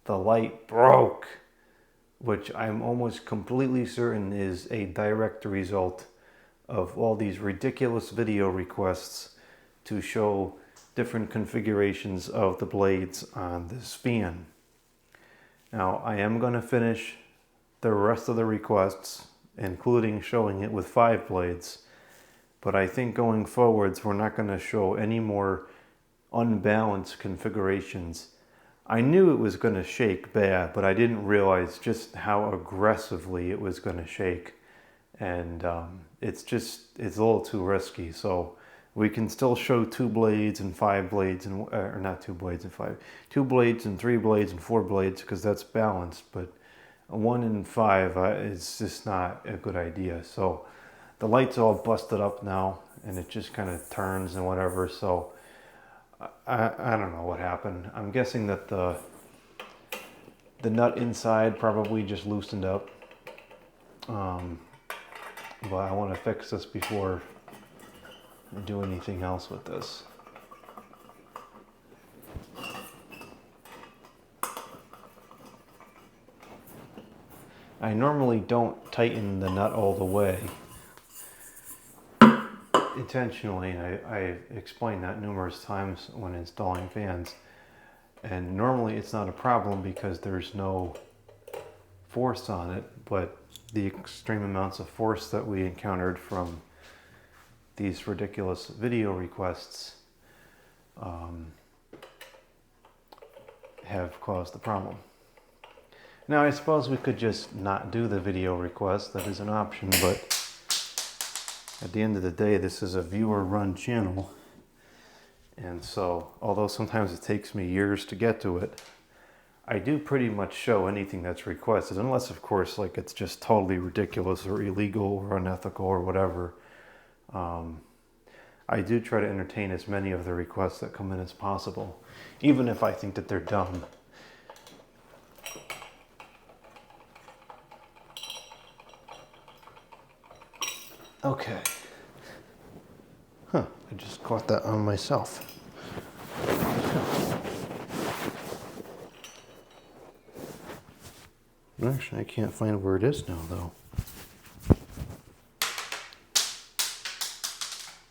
the light broke, which I'm almost completely certain is a direct result of all these ridiculous video requests to show different configurations of the blades on this fan. Now, I am going to finish the rest of the requests, including showing it with 5 blades, but I think going forwards we're not going to show any more unbalanced configurations. I knew it was going to shake bad, but I didn't realize just how aggressively it was going to shake. And it's a little too risky. So we can still show 2 blades and 5 blades, and or not 2 blades and 5, 2 blades and 3 blades and 4 blades, because that's balanced. But 1 and 5 is just not a good idea. So the light's all busted up now, and it just kind of turns and whatever. So I don't know what happened. I'm guessing that the nut inside probably just loosened up. But I want to fix this before I do anything else with this. I normally don't tighten the nut all the way intentionally. I explained that numerous times when installing fans. And normally it's not a problem because there's no force on it, but the extreme amounts of force that we encountered from these ridiculous video requests have caused the problem. Now, I suppose we could just not do the video request. That is an option, but at the end of the day, this is a viewer-run channel. And so, although sometimes it takes me years to get to it, I do pretty much show anything that's requested, unless, of course, like it's just totally ridiculous or illegal or unethical or whatever. I do try to entertain as many of the requests that come in as possible, even if I think that they're dumb. Okay. Huh, I just caught that on myself. Actually, I can't find where it is now, though.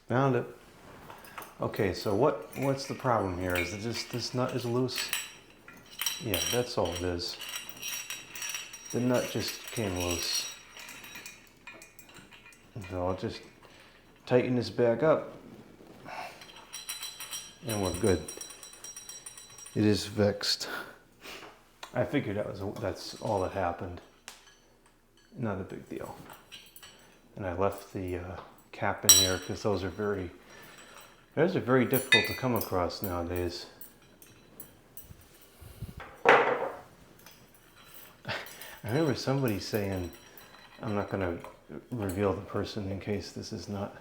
Found it. Okay, so what's the problem here? Is it just this nut is loose? Yeah, that's all it is. The nut just came loose. So I'll just tighten this back up, and we're good. It is fixed. I figured that's all that happened. Not a big deal. And I left the cap in here because those are very difficult to come across nowadays. I remember somebody saying, I'm not going to reveal the person in case this is not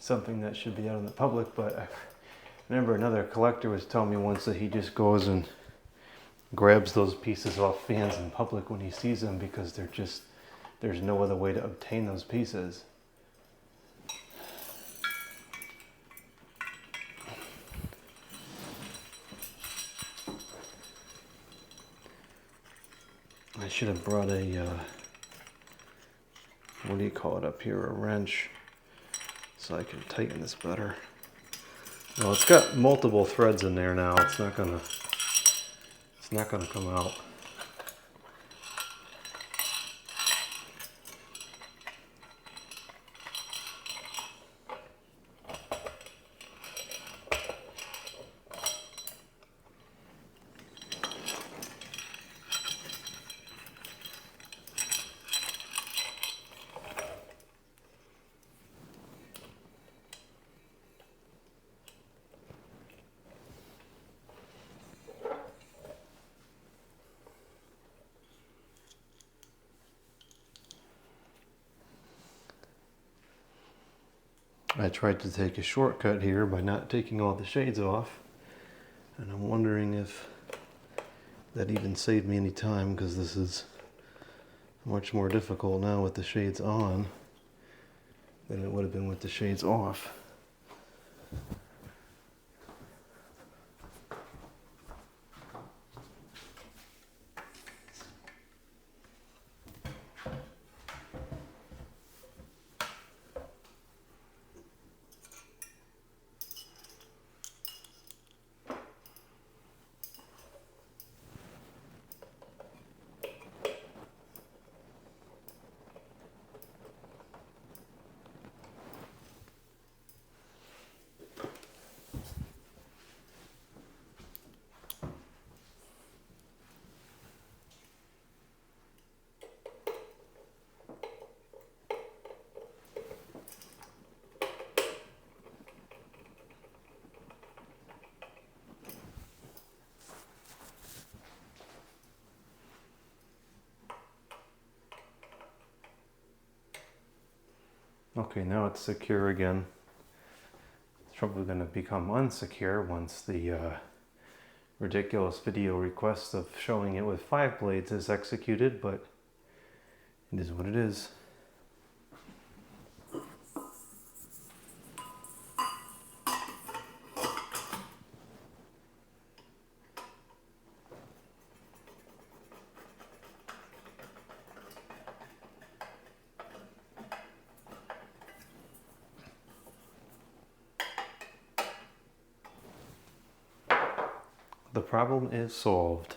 something that should be out in the public, but I remember another collector was telling me once that he just goes and grabs those pieces off fans in public when he sees them because there's no other way to obtain those pieces. I should have brought a, what do you call it up here, a wrench, so I can tighten this better. Well, it's got multiple threads in there now. It's not gonna come out. I tried to take a shortcut here by not taking all the shades off, and I'm wondering if that even saved me any time, because this is much more difficult now with the shades on than it would have been with the shades off. Okay, now it's secure again. It's probably going to become unsecure once the ridiculous video request of showing it with 5 blades is executed, but it is what it is. The problem is solved.